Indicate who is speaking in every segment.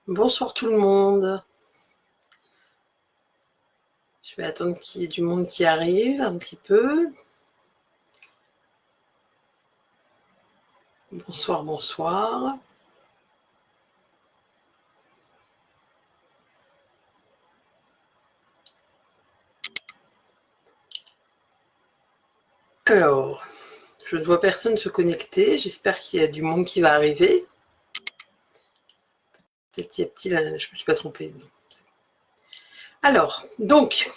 Speaker 1: Bonsoir tout le monde. Je vais attendre qu'il y ait du monde qui arrive un petit peu. Bonsoir, bonsoir. Alors, je ne vois personne se connecter. J'espère qu'il y a du monde qui va arriver. Peut-être y a-t-il je ne me suis pas trompée. Non. Alors, donc,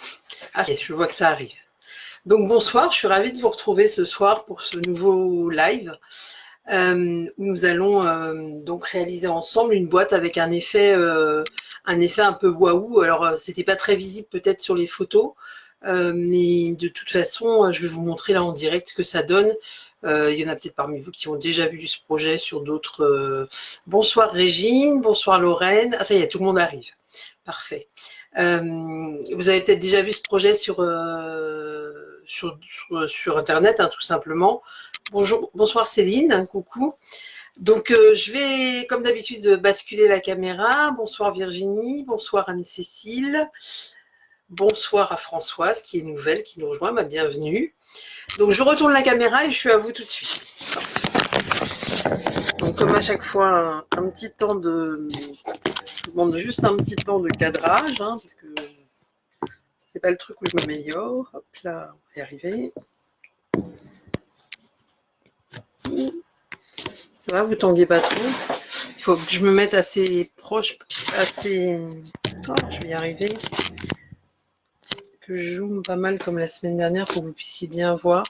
Speaker 1: je vois que ça arrive. Donc bonsoir, je suis ravie de vous retrouver ce soir pour ce nouveau live où nous allons donc réaliser ensemble une boîte avec un effet un peu waouh. Alors c'était pas très visible peut-être sur les photos, mais de toute façon je vais vous montrer là en direct ce que ça donne. Il y en a peut-être parmi vous qui ont déjà vu ce projet sur d'autres. Bonsoir Régine, bonsoir Lorraine. Ah ça y est, tout le monde arrive. Parfait. Vous avez peut-être déjà vu ce projet sur Internet, hein, tout simplement. Bonjour, bonsoir Céline, coucou. Donc je vais, comme d'habitude, basculer la caméra. Bonsoir Virginie, bonsoir Anne-Cécile, bonsoir à Françoise qui est nouvelle, qui nous rejoint, ma bienvenue. Donc je retourne la caméra et je suis à vous tout de suite. Donc comme à chaque fois, un petit temps de... Je vous demande juste un petit temps de cadrage, hein, parce que c'est pas le truc où je m'améliore. Hop là, on va y arriver. Ça va, vous tanguez pas trop. Il faut que je me mette assez proche, assez... Oh, je vais y arriver. Que je zoome pas mal comme la semaine dernière pour que vous puissiez bien voir.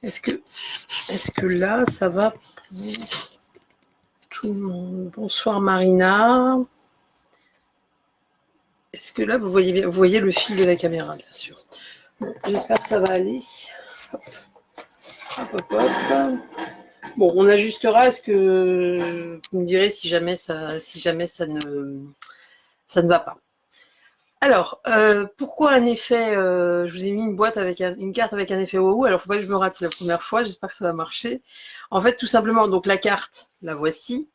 Speaker 1: Est-ce que là, ça va pour tout le monde? Bonsoir Marina. Est-ce que là, vous voyez bien, vous voyez le fil de la caméra, bien sûr. Bon, j'espère que ça va aller. Hop. Hop, hop, hop. Bon, on ajustera. Est-ce que vous me direz si jamais ça ne va pas? Alors, pourquoi un effet je vous ai mis une boîte avec une carte avec un effet waouh. Alors, faut pas que je me rate, c'est la première fois. J'espère que ça va marcher. En fait, tout simplement, donc la carte, la voici.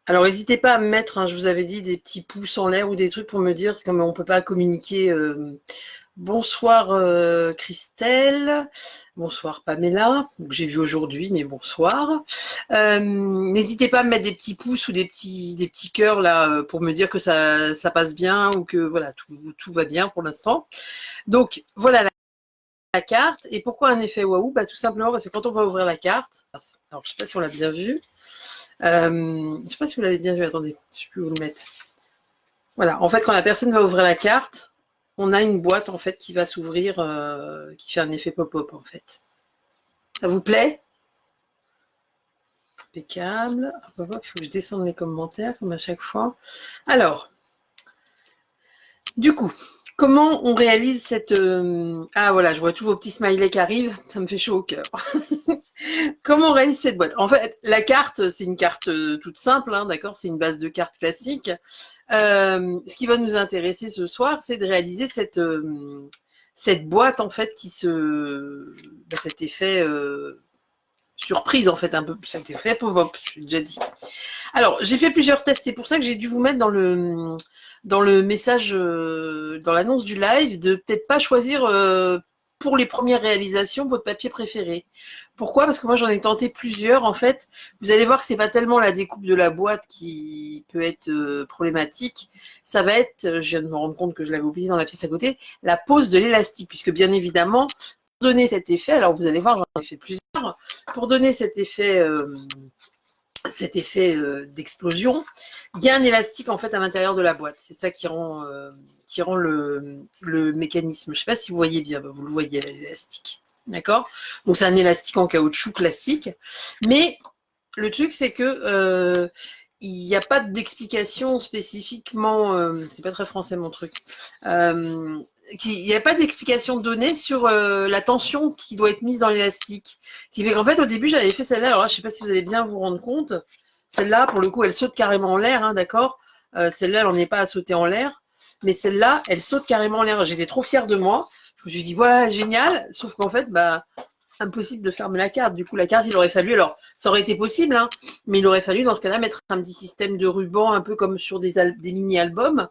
Speaker 1: Alors, n'hésitez pas à me mettre, hein, je vous avais dit, des petits pouces en l'air ou des trucs pour me dire comme on ne peut pas communiquer. Bonsoir Christelle, bonsoir Pamela, que j'ai vu aujourd'hui, mais bonsoir. N'hésitez pas à me mettre des petits pouces ou des petits cœurs là pour me dire que ça passe bien ou que voilà, tout va bien pour l'instant. Donc voilà la carte. Et pourquoi un effet waouh? Bah, tout simplement parce que quand on va ouvrir la carte, alors je ne sais pas si on l'a bien vu. Je ne sais pas si vous l'avez bien vu, attendez, je peux vous le mettre. Voilà, en fait, quand la personne va ouvrir la carte, on a une boîte en fait qui va s'ouvrir, qui fait un effet pop-up en fait. Ça vous plaît? Impeccable. Il faut que je descende les commentaires comme à chaque fois. Alors, du coup, comment on réalise cette... Ah voilà, je vois tous vos petits smileys qui arrivent, ça me fait chaud au cœur. Comment on réalise cette boîte? En fait, la carte, c'est une carte toute simple, hein, d'accord? C'est une base de cartes classique. Ce qui va nous intéresser ce soir, c'est de réaliser cette boîte, en fait, cet effet surprise, en fait, un peu, cet effet pop-up, je l'ai déjà dit. Alors, j'ai fait plusieurs tests, c'est pour ça que j'ai dû vous mettre dans le message, dans l'annonce du live, de peut-être pas choisir pour les premières réalisations votre papier préféré. Pourquoi? Parce que moi j'en ai tenté plusieurs en fait. Vous allez voir que c'est pas tellement la découpe de la boîte qui peut être problématique. Ça va être, je viens de me rendre compte que je l'avais oublié dans la pièce à côté, la pose de l'élastique, puisque bien évidemment, pour donner cet effet, alors vous allez voir, j'en ai fait plusieurs, pour donner cet effet d'explosion, il y a un élastique en fait à l'intérieur de la boîte. C'est ça qui rend le mécanisme. Je ne sais pas si vous voyez bien, vous le voyez l'élastique. D'accord? Donc c'est un élastique en caoutchouc classique. Mais le truc, c'est que il n'y a pas d'explication spécifiquement, c'est pas très français mon truc, il n'y a pas d'explication donnée sur la tension qui doit être mise dans l'élastique. Ce qui fait qu'en fait, au début, j'avais fait celle-là, alors là, je ne sais pas si vous allez bien vous rendre compte, celle-là, pour le coup, elle saute carrément en l'air, hein, d'accord? Celle-là, elle n'en est pas à sauter en l'air, mais celle-là, elle saute carrément en l'air. J'étais trop fière de moi. Je me suis dit, voilà, génial, sauf qu'en fait, bah, impossible de fermer la carte. Du coup, la carte, il aurait fallu, alors ça aurait été possible, hein, mais il aurait fallu dans ce cas-là mettre un petit système de ruban, un peu comme sur des mini-albums,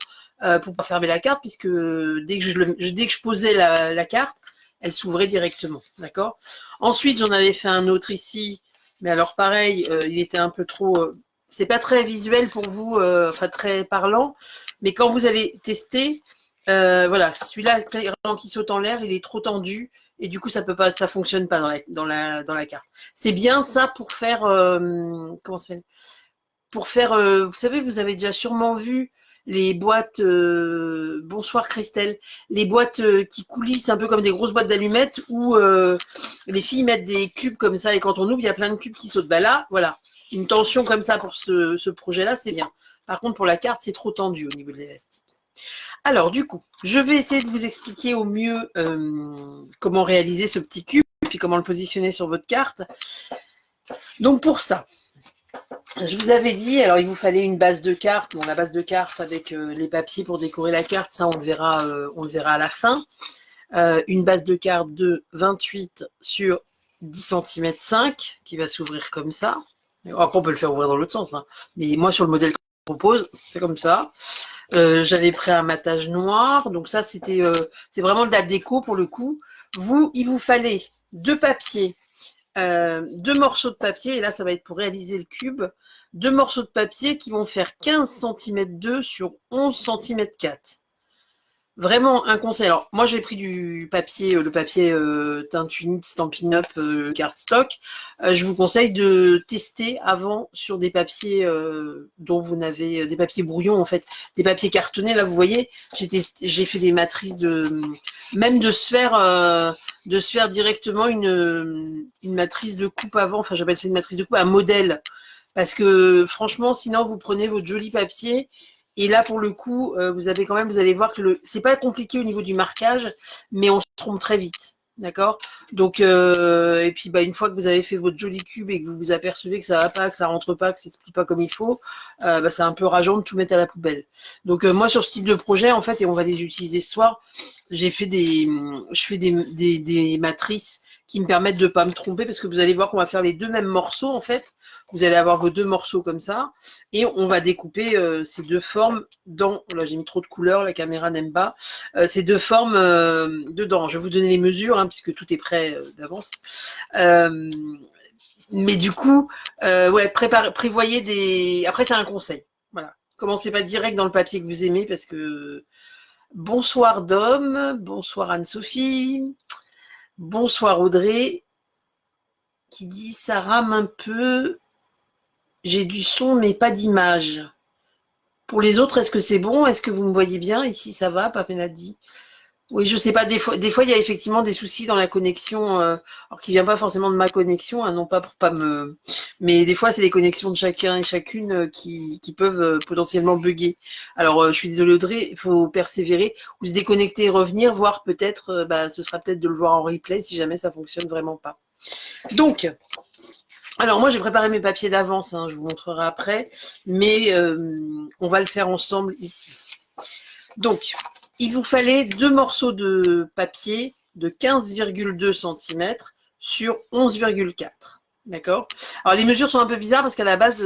Speaker 1: pour pas fermer la carte, puisque dès que je posais la carte, elle s'ouvrait directement. D'accord. Ensuite, j'en avais fait un autre ici, mais alors pareil, il était un peu trop. C'est pas très visuel pour vous, enfin très parlant, mais quand vous allez tester, voilà, celui-là qui saute en l'air, il est trop tendu et du coup ça fonctionne pas dans la carte. C'est bien ça pour faire comment ça fait? Pour faire, vous savez, vous avez déjà sûrement vu les boîtes, bonsoir Christelle, les boîtes qui coulissent un peu comme des grosses boîtes d'allumettes où les filles mettent des cubes comme ça et quand on ouvre, il y a plein de cubes qui sautent. Bah là, voilà, une tension comme ça pour ce projet-là, c'est bien. Par contre, pour la carte, c'est trop tendu au niveau de l'élastique. Alors, du coup, je vais essayer de vous expliquer au mieux comment réaliser ce petit cube et puis comment le positionner sur votre carte. Donc, pour ça, je vous avais dit, alors il vous fallait une base de carte. Bon, la base de carte avec les papiers pour décorer la carte, ça on le verra à la fin. Une base de carte de 28 sur 10 cm 5 qui va s'ouvrir comme ça. Après, on peut le faire ouvrir dans l'autre sens, hein. Mais moi, sur le modèle que je propose, c'est comme ça. J'avais pris un matage noir. Donc ça, c'est vraiment de la déco pour le coup. Il vous fallait deux papiers, deux morceaux de papier. Et là, ça va être pour réaliser le cube. Deux morceaux de papier qui vont faire 15 cm 2 sur 11 cm 4. Vraiment un conseil. Alors, moi, j'ai pris du papier, le papier teinte unite Stampin' Up cardstock. Je vous conseille de tester avant sur des papiers dont vous n'avez des papiers brouillons en fait, des papiers cartonnés. Là, vous voyez, j'ai fait des matrices même de se faire directement une matrice de coupe avant. Enfin, j'appelle ça une matrice de coupe, un modèle. Parce que franchement, sinon, vous prenez votre joli papier. Et là, pour le coup, vous allez voir que c'est pas compliqué au niveau du marquage, mais on se trompe très vite. D'accord. Donc, et puis une fois que vous avez fait votre joli cube et que vous vous apercevez que ça va pas, que ça rentre pas, que ça se plie pas comme il faut, c'est un peu rageant de tout mettre à la poubelle. Donc, moi, sur ce type de projet, en fait, et on va les utiliser ce soir, je fais des matrices qui me permettent de ne pas me tromper parce que vous allez voir qu'on va faire les deux mêmes morceaux en fait. Vous allez avoir vos deux morceaux comme ça et on va découper ces deux formes dans. Là, j'ai mis trop de couleurs, la caméra n'aime pas. Ces deux formes dedans. Je vais vous donner les mesures hein, puisque tout est prêt d'avance. Mais du coup, ouais, prévoyez des. Après, c'est un conseil. Voilà. Commencez pas direct dans le papier que vous aimez parce que. Bonsoir Dom, bonsoir Anne-Sophie. Bonsoir Audrey, qui dit ça rame un peu, j'ai du son mais pas d'image. Pour les autres, est-ce que c'est bon? Est-ce que vous me voyez bien? Ici ça va, Pamela dit. Oui, je sais pas, des fois il y a effectivement des soucis dans la connexion, alors qui vient pas forcément de ma connexion, hein, non pas pour pas me. Mais des fois c'est les connexions de chacun et chacune qui peuvent potentiellement bugger. Alors je suis désolée Audrey, il faut persévérer, ou se déconnecter et revenir, voir peut-être, ce sera peut-être de le voir en replay si jamais ça fonctionne vraiment pas. Donc, alors moi j'ai préparé mes papiers d'avance, hein, je vous montrerai après, mais on va le faire ensemble ici. Donc, il vous fallait deux morceaux de papier de 15,2 cm sur 11,4. D'accord. Alors les mesures sont un peu bizarres parce qu'à la base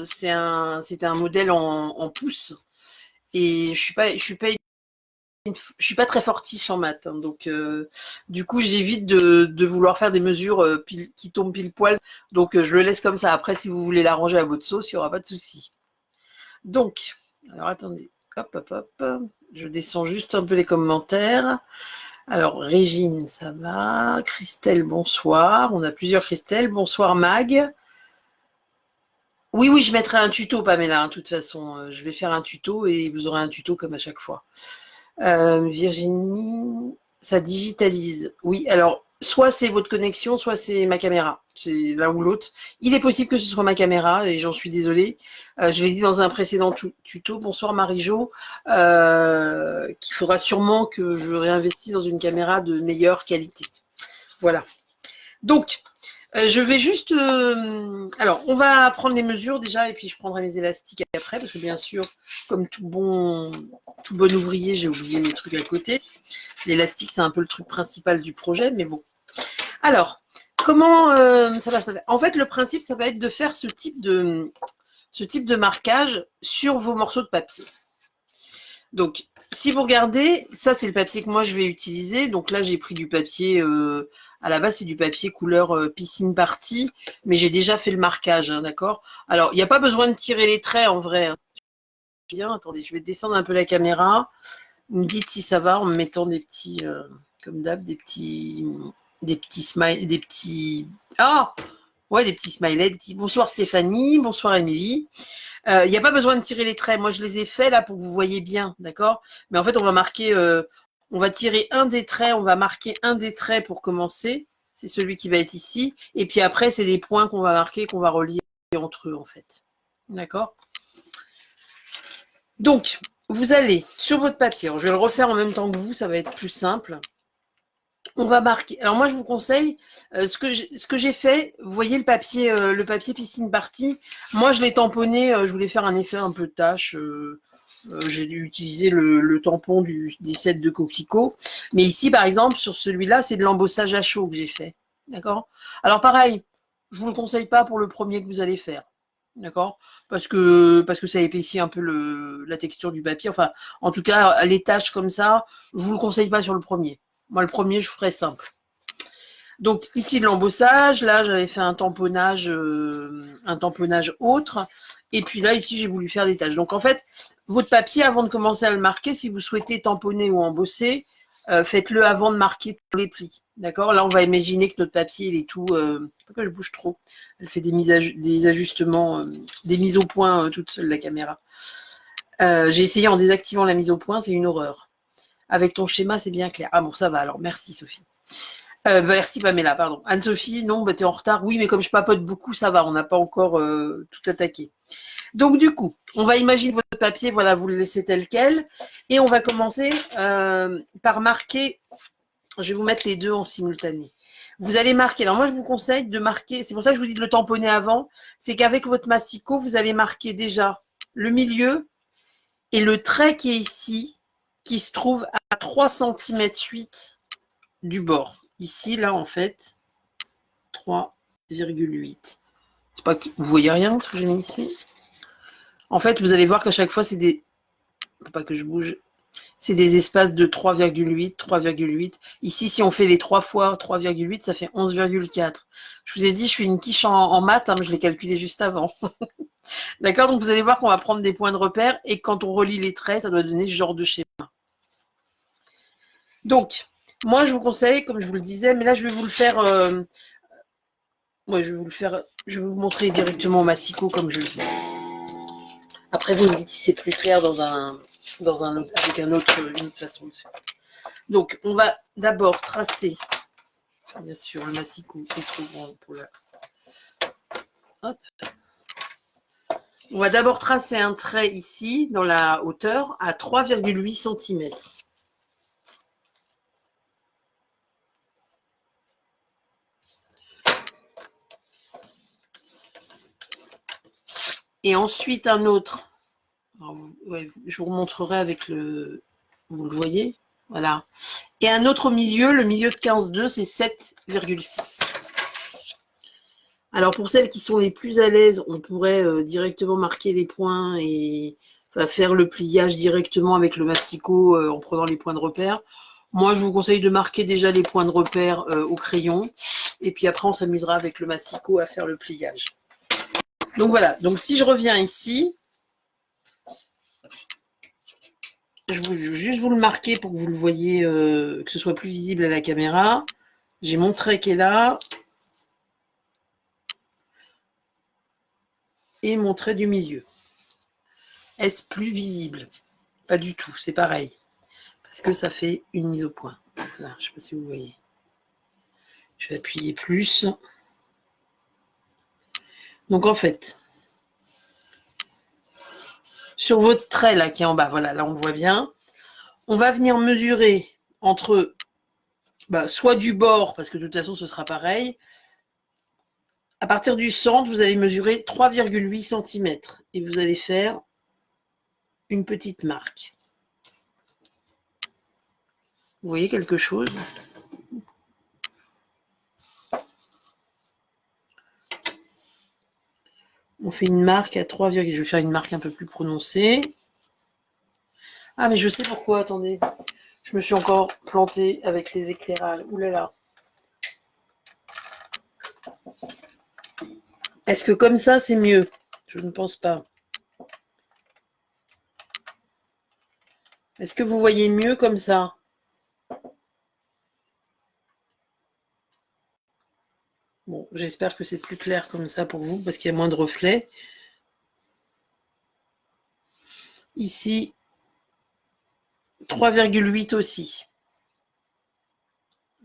Speaker 1: c'était un modèle en pouces et je suis pas très fortiche en maths, hein, donc du coup j'évite de vouloir faire des mesures qui tombent pile poil. Donc je le laisse comme ça. Après si vous voulez l'arranger à votre sauce, il n'y aura pas de souci. Donc, alors attendez, hop hop hop. Je descends juste un peu les commentaires. Alors, Régine, ça va. Christelle, bonsoir. On a plusieurs Christelle. Bonsoir, Mag. Oui, oui, je mettrai un tuto, Pamela. De toute façon, je vais faire un tuto et vous aurez un tuto comme à chaque fois. Virginie, ça digitalise. Oui, alors, soit c'est votre connexion, soit c'est ma caméra. C'est l'un ou l'autre. Il est possible que ce soit ma caméra et j'en suis désolée. Je l'ai dit dans un précédent tuto. Bonsoir Marie-Jo. Qu'il faudra sûrement que je réinvestisse dans une caméra de meilleure qualité. Voilà. Donc, je vais juste. Alors, on va prendre les mesures déjà et puis je prendrai mes élastiques après parce que bien sûr, comme tout bon ouvrier, j'ai oublié mes trucs à côté. L'élastique, c'est un peu le truc principal du projet, mais bon. Alors, comment ça va se passer? En fait, le principe, ça va être de faire ce type de marquage sur vos morceaux de papier. Donc, si vous regardez, ça c'est le papier que moi je vais utiliser. Donc là, j'ai pris du papier, à la base c'est du papier couleur piscine party, mais j'ai déjà fait le marquage, hein, d'accord? Alors, il n'y a pas besoin de tirer les traits en vrai, hein. Bien, attendez, je vais descendre un peu la caméra. Vous me dites si ça va en me mettant des petits, comme d'hab, des petits smiles, des petits... Ah, ouais, des petits smileys. Bonsoir Stéphanie, bonsoir Émilie. Il n'y a pas besoin de tirer les traits. Moi, je les ai faits là pour que vous voyez bien, d'accord? Mais en fait, on va marquer, on va tirer un des traits, on va marquer un des traits pour commencer. C'est celui qui va être ici. Et puis après, c'est des points qu'on va marquer, qu'on va relier entre eux, en fait. D'accord? Donc, vous allez sur votre papier. Alors, je vais le refaire en même temps que vous, ça va être plus simple. On va marquer. Alors moi, je vous conseille ce que j'ai fait. Vous voyez le papier piscine party. Moi, je l'ai tamponné. Je voulais faire un effet un peu de tache. J'ai dû utiliser le tampon des sets de coquelicot. Mais ici, par exemple, sur celui-là, c'est de l'embossage à chaud que j'ai fait. D'accord? Alors pareil, je vous le conseille pas pour le premier que vous allez faire. D'accord? Parce que ça épaissit un peu la texture du papier. Enfin, en tout cas, les taches comme ça, je vous le conseille pas sur le premier. Moi, le premier, je ferai simple. Donc ici de l'embossage, là j'avais fait un tamponnage autre, et puis là ici j'ai voulu faire des taches. Donc en fait, votre papier, avant de commencer à le marquer, si vous souhaitez tamponner ou embosser, faites-le avant de marquer tous les plis. D'accord? Là on va imaginer que notre papier il est tout. Pourquoi je bouge trop? Elle fait des ajustements, des mises au point toute seule la caméra. J'ai essayé en désactivant la mise au point, c'est une horreur. Avec ton schéma, c'est bien clair. Ah bon, ça va alors, merci Sophie. Merci Pamela, pardon. Anne-Sophie, non, t'es en retard. Oui, mais comme je papote beaucoup, ça va, on n'a pas encore tout attaqué. Donc du coup, on va imaginer votre papier, voilà, vous le laissez tel quel. Et on va commencer par marquer, je vais vous mettre les deux en simultané. Vous allez marquer, alors moi je vous conseille de marquer, c'est pour ça que je vous dis de le tamponner avant, c'est qu'avec votre massicot, vous allez marquer déjà le milieu et le trait qui est ici, qui se trouve à 3,8 cm du bord. Ici, là, en fait, 3,8. C'est pas que vous voyez rien ce que j'ai mis ici. En fait, vous allez voir qu'à chaque fois, c'est des. Faut pas que je bouge. C'est des espaces de 3,8, 3,8. Ici, si on fait les 3 fois 3,8, ça fait 11,4. Je vous ai dit, je suis une quiche en maths, hein, mais je l'ai calculé juste avant. D'accord? Donc, vous allez voir qu'on va prendre des points de repère et quand on relie les traits, ça doit donner ce genre de schéma. Donc, moi, je vous conseille, comme je vous le disais, mais là, je vais vous le faire. Ouais, je vais vous le faire. Je vais vous montrer directement au massicot comme je le faisais. Après, vous me dites si c'est plus clair dans un autre, avec une autre façon de faire. Donc, on va d'abord tracer, bien sûr, le massicot est trop grand pour la. Hop. On va d'abord tracer un trait ici, dans la hauteur, à 3,8 cm. Et ensuite, un autre. Alors, ouais, je vous remontrerai avec le. Vous le voyez? Voilà. Et un autre au milieu, le milieu de 15,2, c'est 7,6. Alors pour celles qui sont les plus à l'aise, on pourrait directement marquer les points et faire le pliage directement avec le massicot en prenant les points de repère. Moi, je vous conseille de marquer déjà les points de repère au crayon. Et puis après, on s'amusera avec le massicot à faire le pliage. Donc voilà. Donc si je reviens ici, je vais juste vous le marquer pour que vous le voyez, que ce soit plus visible à la caméra. J'ai mon trait qui est là. Et mon trait du milieu. Est-ce plus visible? Pas du tout, c'est pareil. Parce que ça fait une mise au point. Là, je ne sais pas si vous voyez. Je vais appuyer plus. Donc en fait, sur votre trait là qui est en bas, voilà, là on le voit bien, on va venir mesurer entre soit du bord, parce que de toute façon ce sera pareil. À partir du centre, vous allez mesurer 3,8 cm et vous allez faire une petite marque. Vous voyez quelque chose? On fait une marque à 3, je vais faire une marque un peu plus prononcée. Ah, mais je sais pourquoi, attendez. Je me suis encore plantée avec les éclairages. Ouh là là. Est-ce que comme ça, c'est mieux? Je ne pense pas. Est-ce que vous voyez mieux comme ça? Bon, j'espère que c'est plus clair comme ça pour vous, parce qu'il y a moins de reflets. Ici, 3,8 aussi.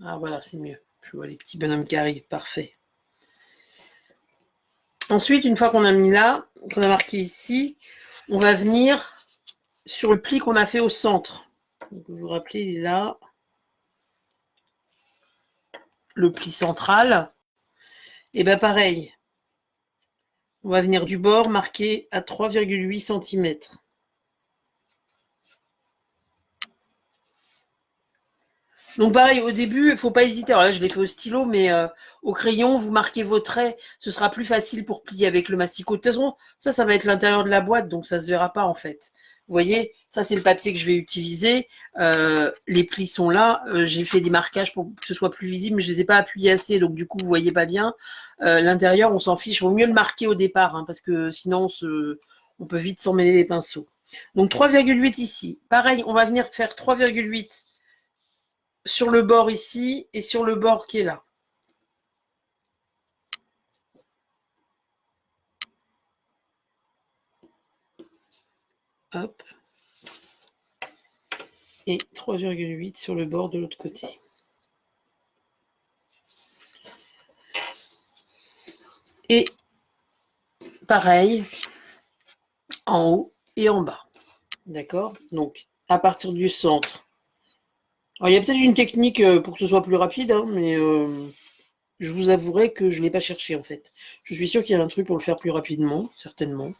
Speaker 1: Ah voilà, c'est mieux. Je vois les petits bonhommes qui arrivent, parfait. Ensuite, une fois qu'on a mis là, qu'on a marqué ici, on va venir sur le pli qu'on a fait au centre. Donc, vous vous rappelez, il est là. Le pli central. Et bien pareil, on va venir du bord marquer à 3,8 cm. Donc pareil, au début, il ne faut pas hésiter. Alors là, je l'ai fait au stylo, mais au crayon, vous marquez vos traits. Ce sera plus facile pour plier avec le massicot. De toute façon, ça va être l'intérieur de la boîte, donc ça ne se verra pas en fait. Vous voyez, ça c'est le papier que je vais utiliser. Les plis sont là. J'ai fait des marquages pour que ce soit plus visible, mais je ne les ai pas appuyés assez, donc du coup, vous ne voyez pas bien. L'intérieur, on s'en fiche. Il vaut mieux le marquer au départ, hein, parce que sinon, on peut vite s'en mêler les pinceaux. Donc 3,8 ici. Pareil, on va venir faire 3,8 sur le bord ici et sur le bord qui est là. Hop. Et 3,8 sur le bord de l'autre côté. Et pareil, en haut et en bas. D'accord? Donc, à partir du centre. Alors, il y a peut-être une technique pour que ce soit plus rapide, hein, mais je vous avouerai que je ne l'ai pas cherché en fait. Je suis sûre qu'il y a un truc pour le faire plus rapidement, certainement.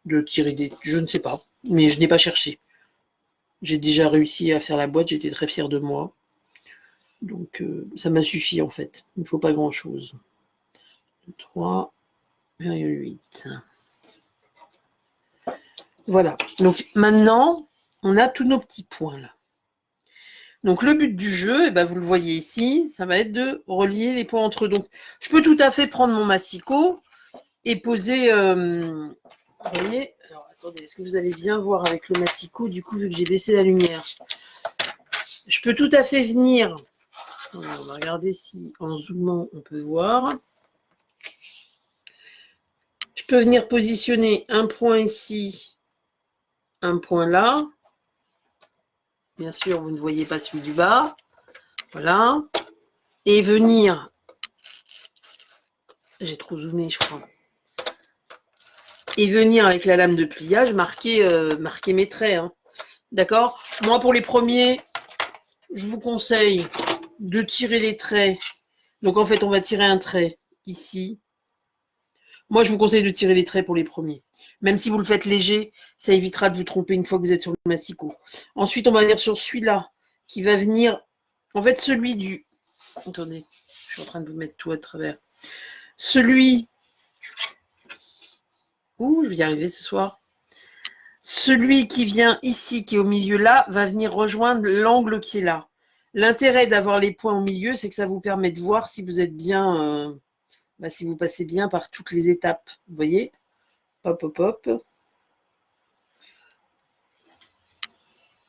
Speaker 1: De tirer des... Je ne sais pas, mais je n'ai pas cherché. J'ai déjà réussi à faire la boîte, j'étais très fière de moi. Donc, ça m'a suffi en fait. Il ne faut pas grand-chose. 3,8. Voilà. Donc, maintenant, on a tous nos petits points là. Donc, le but du jeu, eh ben, vous le voyez ici, ça va être de relier les points entre eux. Donc, je peux tout à fait prendre mon massicot et poser... vous voyez? Alors, attendez, est-ce que vous allez bien voir avec le massicot, du coup, vu que j'ai baissé la lumière? Je peux tout à fait venir... On va regarder si, en zoomant, on peut voir. Je peux venir positionner un point ici, un point là. Bien sûr, vous ne voyez pas celui du bas. Voilà. Et venir... J'ai trop zoomé, je crois. Et venir avec la lame de pliage marquer mes traits. Hein. D'accord? Moi, pour les premiers, je vous conseille de tirer les traits. Donc, en fait, on va tirer un trait ici. Moi, je vous conseille de tirer les traits pour les premiers. Même si vous le faites léger, ça évitera de vous tromper une fois que vous êtes sur le massicot. Ensuite, on va venir sur celui-là, qui va venir... En fait, celui du... Attendez, je suis en train de vous mettre tout à travers. Celui... Ouh, je vais y arriver ce soir. Celui qui vient ici, qui est au milieu là, va venir rejoindre l'angle qui est là. L'intérêt d'avoir les points au milieu, c'est que ça vous permet de voir si vous êtes bien... si vous passez bien par toutes les étapes. Vous voyez? Hop, hop, hop.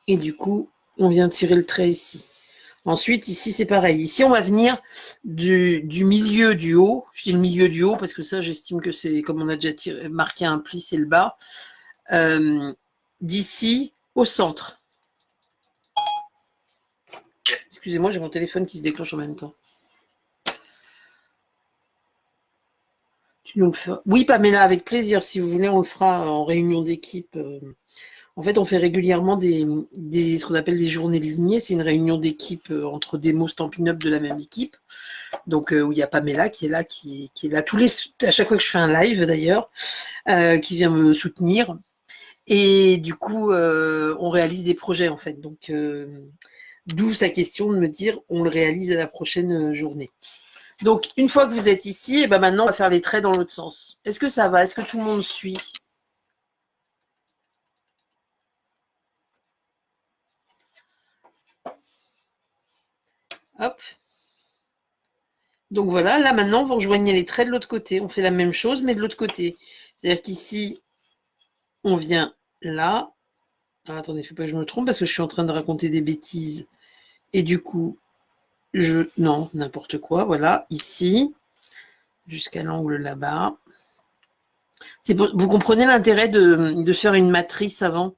Speaker 1: Et du coup, on vient tirer le trait ici. Ensuite, ici, c'est pareil. Ici, on va venir du milieu du haut. Je dis le milieu du haut parce que ça, j'estime que c'est, comme on a déjà marqué un pli, c'est le bas. D'ici au centre. Excusez-moi, j'ai mon téléphone qui se déclenche en même temps. Oui, Pamela, avec plaisir. Si vous voulez, on le fera en réunion d'équipe. En fait, on fait régulièrement ce qu'on appelle des journées lignées. C'est une réunion d'équipe entre démo Stampin' Up de la même équipe. Donc, où il y a Pamela qui est là, qui est là à chaque fois que je fais un live d'ailleurs, qui vient me soutenir. Et du coup, on réalise des projets en fait. Donc, d'où sa question de me dire on le réalise à la prochaine journée. Donc, une fois que vous êtes ici, et ben maintenant, on va faire les traits dans l'autre sens. Est-ce que ça va? Est-ce que tout le monde suit? Hop. Donc voilà, là maintenant, vous rejoignez les traits de l'autre côté. On fait la même chose, mais de l'autre côté. C'est-à-dire qu'ici, on vient là. Alors, attendez, il ne faut pas que je me trompe parce que je suis en train de raconter des bêtises. Et du coup, non, n'importe quoi. Voilà, ici, jusqu'à l'angle là-bas. Vous comprenez l'intérêt de faire une matrice avant,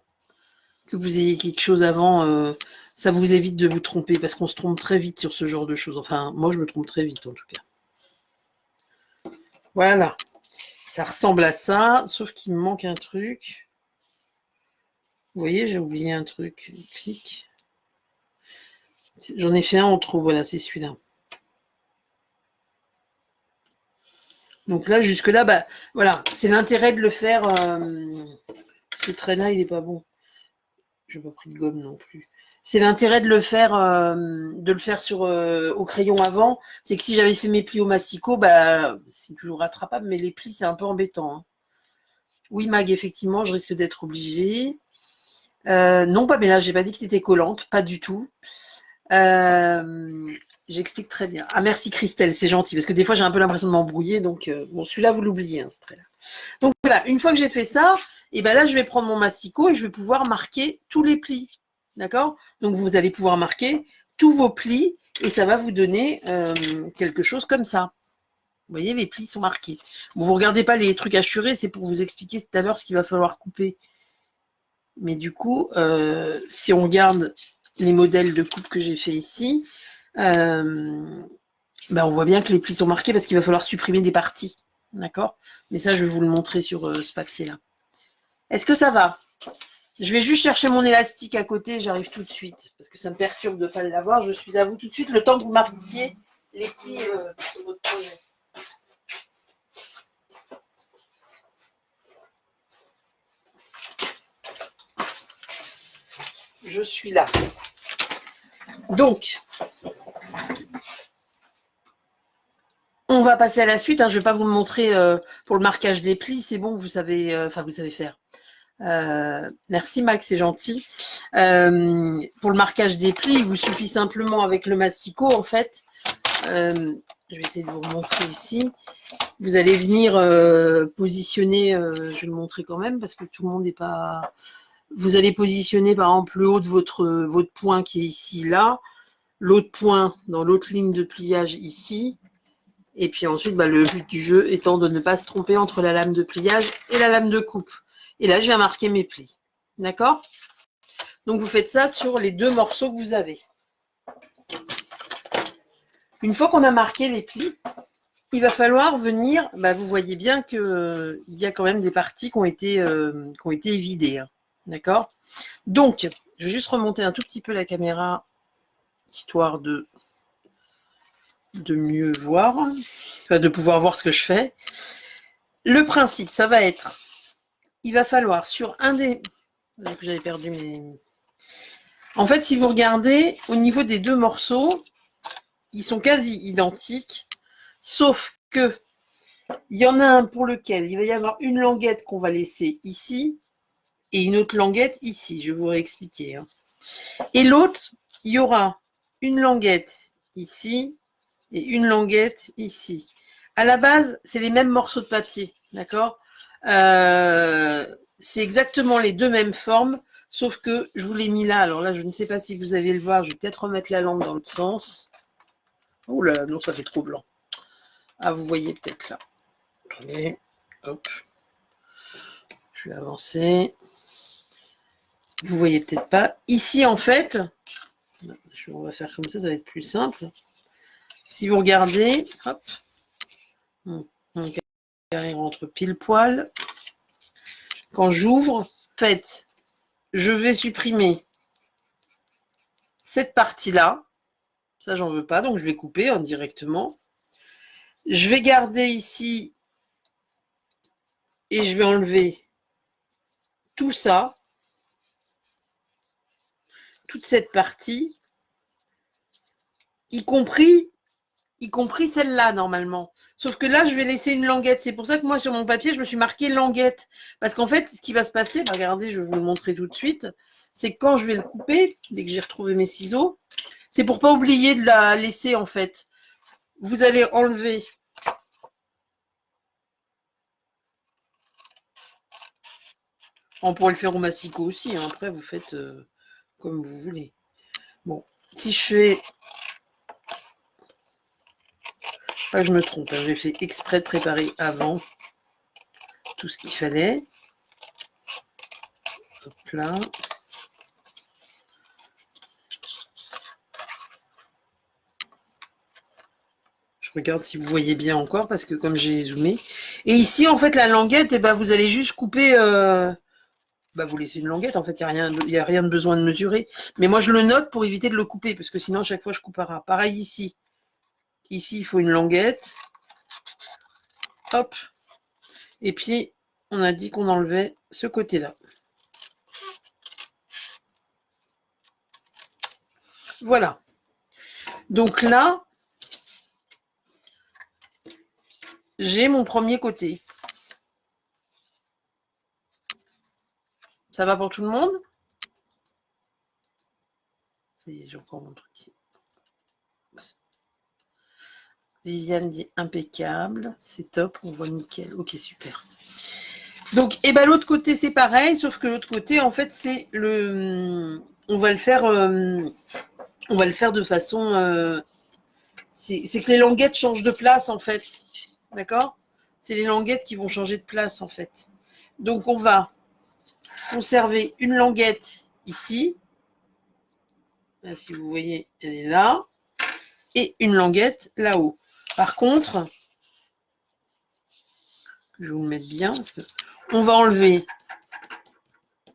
Speaker 1: que vous ayez quelque chose avant, ça vous évite de vous tromper parce qu'on se trompe très vite sur ce genre de choses. Enfin, moi, je me trompe très vite en tout cas. Voilà, ça ressemble à ça, sauf qu'il me manque un truc. Vous voyez, j'ai oublié un truc. Clic. J'en ai fait un en trop, voilà, c'est celui-là. Donc là, jusque-là, bah, voilà, c'est l'intérêt de le faire. Ce trait-là, il n'est pas bon. Je n'ai pas pris de gomme non plus. C'est l'intérêt de le faire, sur au crayon avant. C'est que si j'avais fait mes plis au massicot, bah, c'est toujours rattrapable, mais les plis, c'est un peu embêtant. Hein. Oui, Mag, effectivement, je risque d'être obligée. Non, pas, mais là, j'ai pas dit que tu étais collante, pas du tout. J'explique très bien. Ah, merci Christelle, c'est gentil, parce que des fois, j'ai un peu l'impression de m'embrouiller. Donc, bon, celui-là, vous l'oubliez, hein, ce trait-là. Donc, voilà, une fois que j'ai fait ça, et ben là, je vais prendre mon massicot et je vais pouvoir marquer tous les plis. D'accord? Donc, vous allez pouvoir marquer tous vos plis et ça va vous donner quelque chose comme ça. Vous voyez, les plis sont marqués. Bon, vous ne regardez pas les trucs assurés, c'est pour vous expliquer tout à l'heure ce qu'il va falloir couper. Mais du coup, si on regarde les modèles de coupe que j'ai fait ici, ben on voit bien que les plis sont marqués parce qu'il va falloir supprimer des parties. D'accord? Mais ça, je vais vous le montrer sur ce papier-là. Est-ce que ça va? Je vais juste chercher mon élastique à côté, j'arrive tout de suite, parce que ça me perturbe de ne pas l'avoir. Je suis à vous tout de suite, le temps que vous marquiez les plis sur votre projet. Je suis là. Donc, on va passer à la suite. Hein. Je ne vais pas vous le montrer pour le marquage des plis, c'est bon, vous savez, vous savez faire. Merci Max, c'est gentil. Pour le marquage des plis, il vous suffit simplement avec le massicot, en fait. Je vais essayer de vous montrer ici. Vous allez venir positionner, je vais le montrer quand même parce que tout le monde n'est pas. Vous allez positionner par exemple le haut de votre point qui est ici, là, l'autre point dans l'autre ligne de pliage ici, et puis ensuite, bah, le but du jeu étant de ne pas se tromper entre la lame de pliage et la lame de coupe. Et là, j'ai marqué mes plis. D'accord? Donc, vous faites ça sur les deux morceaux que vous avez. Une fois qu'on a marqué les plis, il va falloir venir, bah, vous voyez bien qu'il y a quand même des parties qui ont été évidées. Hein. D'accord? Donc, je vais juste remonter un tout petit peu la caméra, histoire de mieux voir, enfin, de pouvoir voir ce que je fais. Le principe, ça va être, il va falloir sur un des... J'avais perdu mes... En fait, si vous regardez, au niveau des deux morceaux, ils sont quasi identiques, sauf que il y en a un pour lequel il va y avoir une languette qu'on va laisser ici et une autre languette ici. Je vais vous réexpliquer. Hein. Et l'autre, il y aura une languette ici et une languette ici. À la base, c'est les mêmes morceaux de papier, d'accord? C'est exactement les deux mêmes formes, sauf que je vous l'ai mis là. Alors là, je ne sais pas si vous allez le voir. Je vais peut-être remettre la lampe dans l'autre sens. Oh là, non, ça fait trop blanc. Ah, vous voyez peut-être là. Attendez, hop. Je vais avancer. Vous voyez peut-être pas. Ici, en fait, on va faire comme ça va être plus simple. Si vous regardez, hop, mon carré rentre pile poil. Quand j'ouvre, en fait, je vais supprimer cette partie-là. Ça, j'en veux pas, donc je vais couper indirectement. Je vais garder ici et je vais enlever tout ça, toute cette partie, y compris y compris celle-là normalement. Sauf que là, je vais laisser une languette. C'est pour ça que moi, sur mon papier, je me suis marqué languette. Parce qu'en fait, ce qui va se passer, bah, regardez, je vais vous le montrer tout de suite, c'est que quand je vais le couper, dès que j'ai retrouvé mes ciseaux, c'est pour pas oublier de la laisser en fait. Vous allez enlever on pourrait le faire au massicot aussi, hein. Après vous faites comme vous voulez. Bon, si je fais pas que je me trompe, hein, j'ai fait exprès de préparer avant tout ce qu'il fallait. Hop là. Je regarde si vous voyez bien encore parce que comme j'ai zoomé. Et ici en fait la languette, eh ben, vous allez juste couper bah, vous laissez une languette, en fait, il n'y a rien de besoin de mesurer. Mais moi, je le note pour éviter de le couper, parce que sinon, à chaque fois, je coupe à ras. Pareil ici. Ici, il faut une languette. Hop. Et puis, on a dit qu'on enlevait ce côté-là. Voilà. Donc là, j'ai mon premier côté. Ça va pour tout le monde? Ça y est, j'ai encore mon truc. Viviane dit impeccable. C'est top, on voit nickel. Ok, super. Donc, et ben l'autre côté, c'est pareil, sauf que l'autre côté, en fait, c'est le... On va le faire de façon... c'est que les languettes changent de place, en fait. D'accord? C'est les languettes qui vont changer de place, en fait. Donc, on va conserver une languette ici. Là, si vous voyez, elle est là. Et une languette là-haut. Par contre, je vais vous le mettre bien. Parce que on va enlever...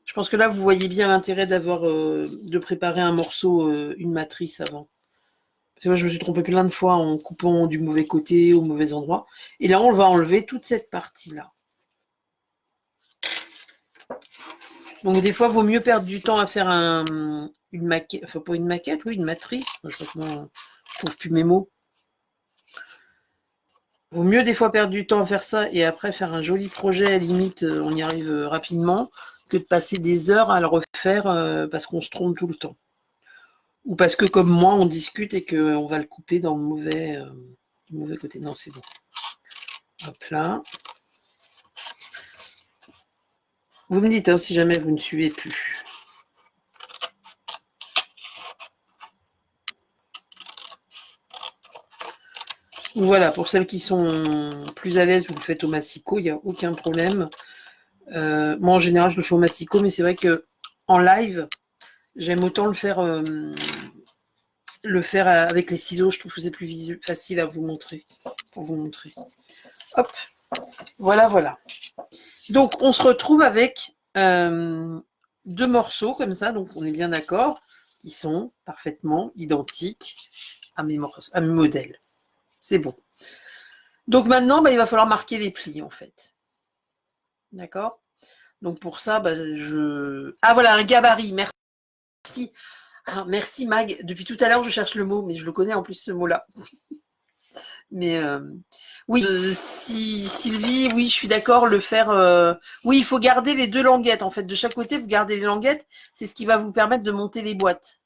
Speaker 1: Je pense que là, vous voyez bien l'intérêt d'avoir de préparer un morceau, une matrice avant. Parce que moi, je me suis trompée plein de fois en coupant du mauvais côté, au mauvais endroit. Et là, on va enlever toute cette partie-là. Donc, des fois, il vaut mieux perdre du temps à faire une maquette. Enfin, pas une maquette, oui, une matrice. Je trouve plus mes mots. Vaut mieux des fois perdre du temps à faire ça et après faire un joli projet, à limite, on y arrive rapidement, que de passer des heures à le refaire parce qu'on se trompe tout le temps. Ou parce que, comme moi, on discute et qu'on va le couper dans le mauvais côté. Non, c'est bon. Hop là. Vous me dites hein, si jamais vous ne suivez plus. Voilà, pour celles qui sont plus à l'aise, vous le faites au massicot, il n'y a aucun problème. Moi, en général, je le fais au massicot, mais c'est vrai que en live, j'aime autant le faire avec les ciseaux. Je trouve que c'est plus facile à vous montrer. Pour vous montrer. Hop, voilà, voilà. Donc, on se retrouve avec deux morceaux comme ça, donc on est bien d'accord, qui sont parfaitement identiques à mes modèles. C'est bon. Donc maintenant, bah, il va falloir marquer les plis, en fait. D'accord? Donc pour ça, bah, Ah voilà, un gabarit, merci. Ah, merci Mag. Depuis tout à l'heure, je cherche le mot, mais je le connais en plus, ce mot-là. Mais oui, si Sylvie, oui, je suis d'accord, le faire. Oui, il faut garder les deux languettes. En fait, de chaque côté, vous gardez les languettes. C'est ce qui va vous permettre de monter les boîtes.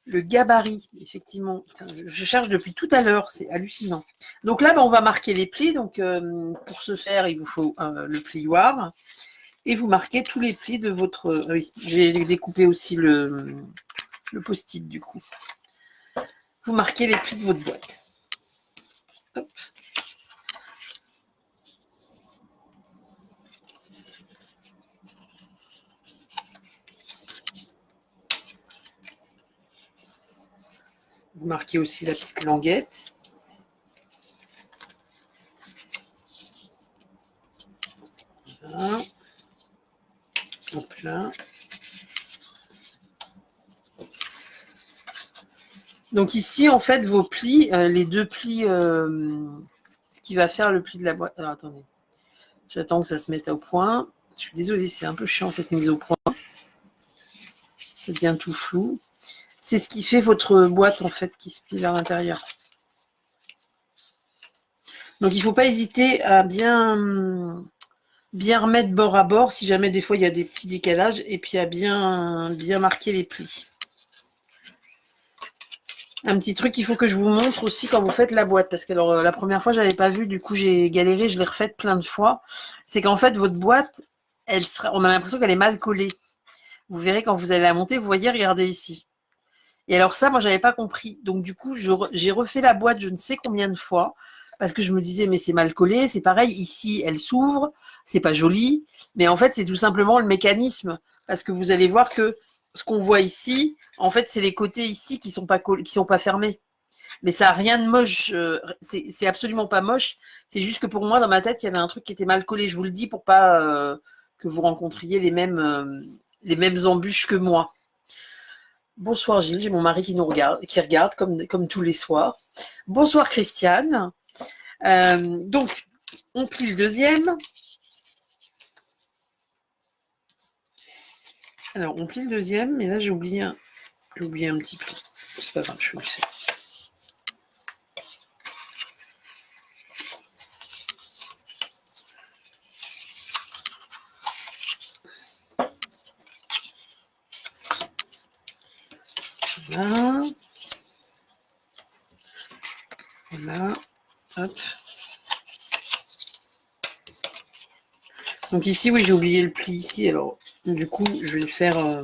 Speaker 1: Le gabarit, effectivement. Putain, je cherche depuis tout à l'heure, c'est hallucinant. Donc là, on va marquer les plis. Donc pour ce faire, il vous faut le plioir. Et vous marquez tous les plis de votre... oui, j'ai découpé aussi le post-it du coup. Vous marquez les plis de votre boîte. Hop. Vous marquez aussi la petite languette. Voilà. Hop là. Donc ici, en fait, vos plis, les deux plis, ce qui va faire le pli de la boîte. Alors attendez, j'attends que ça se mette au point. Je suis désolée, c'est un peu chiant cette mise au point. Ça devient tout flou. C'est ce qui fait votre boîte, en fait, qui se plie vers l'intérieur. Donc, il ne faut pas hésiter à bien remettre bord à bord, si jamais des fois il y a des petits décalages, et puis à bien marquer les plis. Un petit truc qu'il faut que je vous montre aussi quand vous faites la boîte, parce que alors, la première fois, je n'avais pas vu, du coup, j'ai galéré, je l'ai refaite plein de fois. C'est qu'en fait, votre boîte, on a l'impression qu'elle est mal collée. Vous verrez quand vous allez la monter, vous voyez, regardez ici. Et alors ça, moi, j'avais pas compris. Donc du coup, j'ai refait la boîte je ne sais combien de fois, parce que je me disais, mais c'est mal collé, c'est pareil, ici, elle s'ouvre, c'est pas joli. Mais en fait, c'est tout simplement le mécanisme, parce que vous allez voir que ce qu'on voit ici, en fait, c'est les côtés ici qui sont pas fermés. Mais ça n'a rien de moche, c'est absolument pas moche. C'est juste que pour moi, dans ma tête, il y avait un truc qui était mal collé. Je vous le dis pour pas que vous rencontriez les mêmes embûches que moi. Bonsoir Gilles, j'ai mon mari qui regarde comme tous les soirs. Bonsoir Christiane. Donc, on plie le deuxième. Alors, on plie le deuxième, mais là j'ai oublié un petit pli. C'est pas grave, je vais le faire. Voilà. Voilà. Hop. Donc ici, oui, j'ai oublié le pli ici. Alors, du coup, je vais le faire...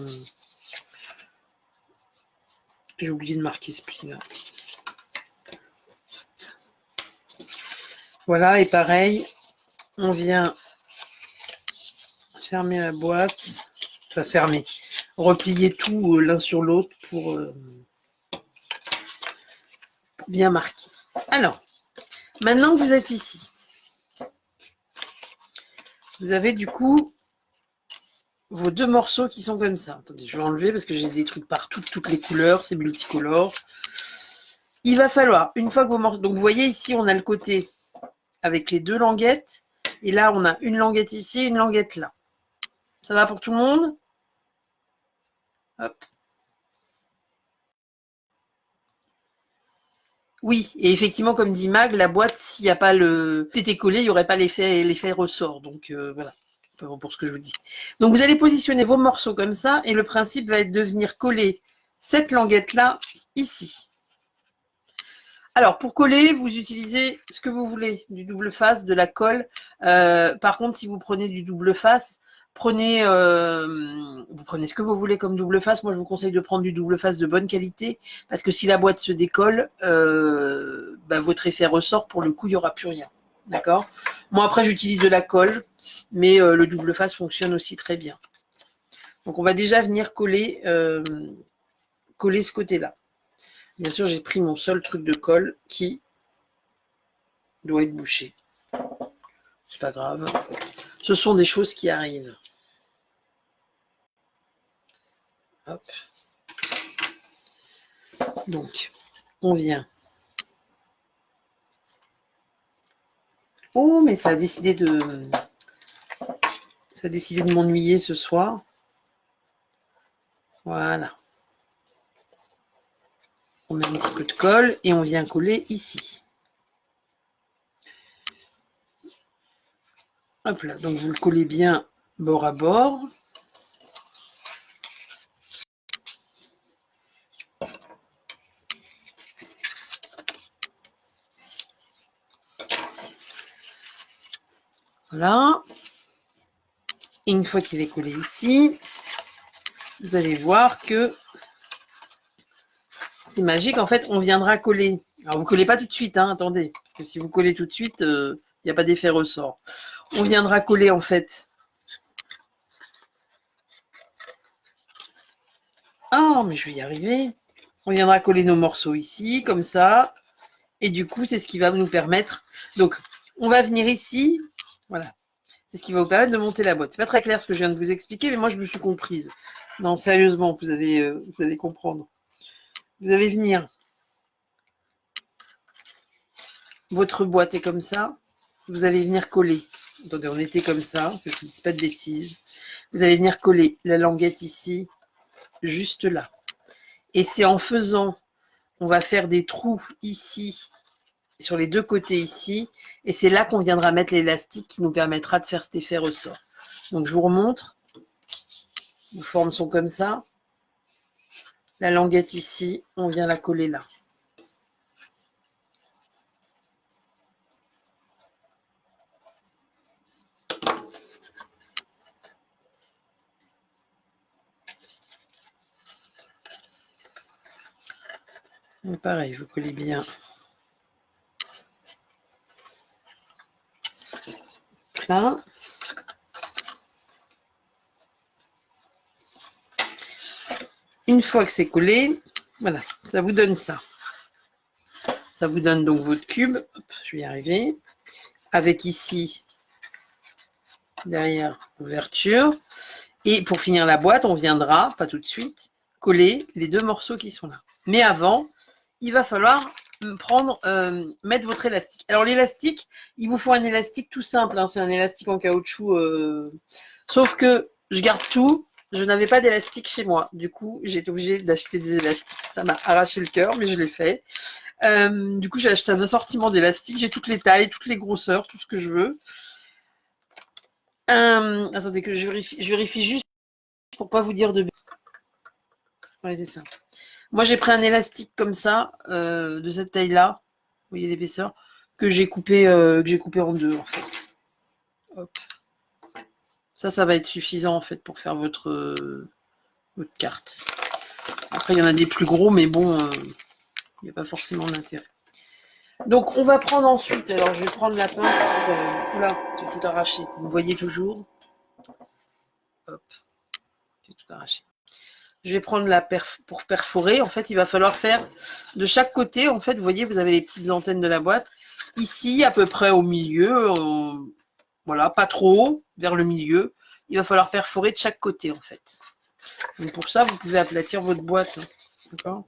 Speaker 1: J'ai oublié de marquer ce pli-là. Voilà, et pareil, on vient fermer la boîte. Enfin, fermer. Replier tout l'un sur l'autre pour bien marquer. Alors, maintenant que vous êtes ici, vous avez du coup vos deux morceaux qui sont comme ça. Attendez, je vais enlever parce que j'ai des trucs partout, toutes les couleurs, c'est multicolore. Il va falloir, une fois que vos morceaux... Donc, vous voyez ici, on a le côté avec les deux languettes. Et là, on a une languette ici, une languette là. Ça va pour tout le monde? Hop. Oui, et effectivement, comme dit Mag, la boîte, s'il n'y a pas le tété collé, il n'y aurait pas l'effet ressort. Donc, voilà, pour ce que je vous dis. Donc, vous allez positionner vos morceaux comme ça, et le principe va être de venir coller cette languette-là ici. Alors, pour coller, vous utilisez ce que vous voulez, du double face, de la colle. Par contre, si vous prenez du double face, vous prenez ce que vous voulez comme double face. Moi, je vous conseille de prendre du double face de bonne qualité, parce que si la boîte se décolle, votre effet ressort, pour le coup, il n'y aura plus rien. D'accord? Moi, après, j'utilise de la colle, mais le double face fonctionne aussi très bien. Donc, on va déjà venir coller ce côté-là. Bien sûr, j'ai pris mon seul truc de colle qui doit être bouché. C'est pas grave. Ce sont des choses qui arrivent. Hop. Donc, on vient. Oh, mais ça a décidé de m'ennuyer ce soir. Voilà. On met un petit peu de colle et on vient coller ici. Hop là, donc vous le collez bien bord à bord. Voilà. Et une fois qu'il est collé ici, vous allez voir que c'est magique. En fait, on viendra coller. Alors, vous ne collez pas tout de suite, hein, attendez. Parce que si vous collez tout de suite, il n'y a pas d'effet ressort. On viendra coller, en fait. Oh, mais je vais y arriver. On viendra coller nos morceaux ici, comme ça. Et du coup, c'est ce qui va nous permettre... Donc, on va venir ici. Voilà. C'est ce qui va vous permettre de monter la boîte. C'est pas très clair ce que je viens de vous expliquer, mais moi, je me suis comprise. Non, sérieusement, vous allez comprendre. Vous allez venir. Votre boîte est comme ça. Vous allez venir coller. Attendez, on était comme ça, que je ne dise pas de bêtises. Vous allez venir coller la languette ici, juste là. Et c'est en faisant, on va faire des trous ici sur les deux côtés ici. Et c'est là qu'on viendra mettre l'élastique qui nous permettra de faire cet effet ressort. Donc, je vous remontre. Les formes sont comme ça. La languette ici, on vient la coller là. Donc pareil, vous collez bien là. Une fois que c'est collé, voilà, ça vous donne ça. Ça vous donne donc votre cube. Hop, je vais y arriver. Avec ici, derrière, ouverture. Et pour finir la boîte, on viendra, pas tout de suite, coller les deux morceaux qui sont là. Mais avant, il va falloir mettre votre élastique. Alors l'élastique, il vous faut un élastique tout simple. Hein, c'est un élastique en caoutchouc. Sauf que je garde tout. Je n'avais pas d'élastique chez moi. Du coup, j'ai été obligée d'acheter des élastiques. Ça m'a arraché le cœur, mais je l'ai fait. Du coup, j'ai acheté un assortiment d'élastiques. J'ai toutes les tailles, toutes les grosseurs, tout ce que je veux. Attendez que je vérifie juste pour pas vous dire de... Ouais, c'est ça. Moi, j'ai pris un élastique comme ça, de cette taille-là. Vous voyez l'épaisseur que j'ai coupé en deux, en fait. Hop. Ça va être suffisant, en fait, pour faire votre carte. Après, il y en a des plus gros, mais bon, il n'y a pas forcément d'intérêt. Donc, on va prendre ensuite, alors je vais prendre la pince. Oula, j'ai tout arraché. Vous voyez toujours. Hop, j'ai tout arraché. Je vais prendre pour perforer. En fait, il va falloir faire de chaque côté. En fait, vous voyez, vous avez les petites antennes de la boîte. Ici, à peu près au milieu, voilà, pas trop haut, vers le milieu. Il va falloir perforer de chaque côté, en fait. Donc pour ça, vous pouvez aplatir votre boîte. D'accord ?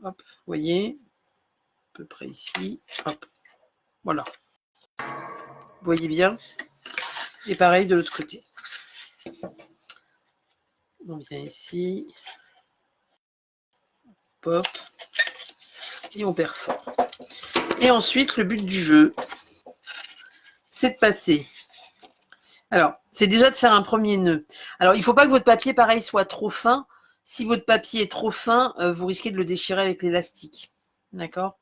Speaker 1: Hop, vous voyez, à peu près ici. Hop, voilà. Vous voyez bien. Et pareil de l'autre côté. On vient ici. Hop. Et on perfore. Et ensuite, le but du jeu, c'est de passer. Alors, c'est déjà de faire un premier nœud. Alors, il ne faut pas que votre papier, pareil, soit trop fin. Si votre papier est trop fin, vous risquez de le déchirer avec l'élastique. D'accord ?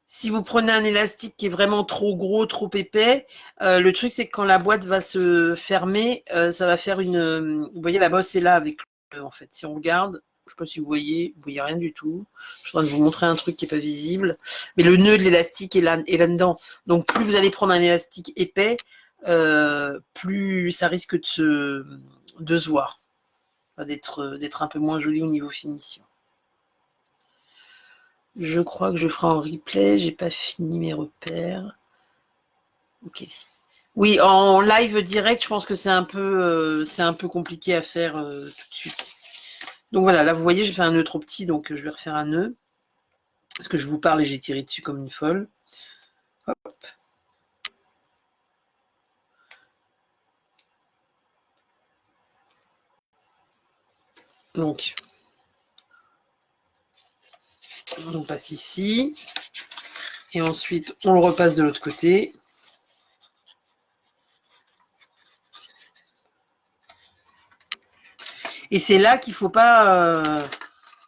Speaker 1: Si vous prenez un élastique qui est vraiment trop gros, trop épais, le truc, c'est que quand la boîte va se fermer, ça va faire une... Vous voyez, la bosse est là avec le nœud, en fait. Si on regarde, je ne sais pas si vous voyez rien du tout. Je suis en train de vous montrer un truc qui n'est pas visible. Mais le nœud de l'élastique est là-dedans. Donc, plus vous allez prendre un élastique épais, plus ça risque de se voir, d'être un peu moins joli au niveau finition. Je crois que je ferai en replay, j'ai pas fini mes repères. Ok. Oui, en live direct, je pense que c'est un peu compliqué à faire tout de suite. Donc voilà, là vous voyez, j'ai fait un nœud trop petit, donc je vais refaire un nœud. Parce que je vous parle et j'ai tiré dessus comme une folle. Hop. Donc, on passe ici. Et ensuite, on le repasse de l'autre côté. Et c'est là qu'il ne faut pas...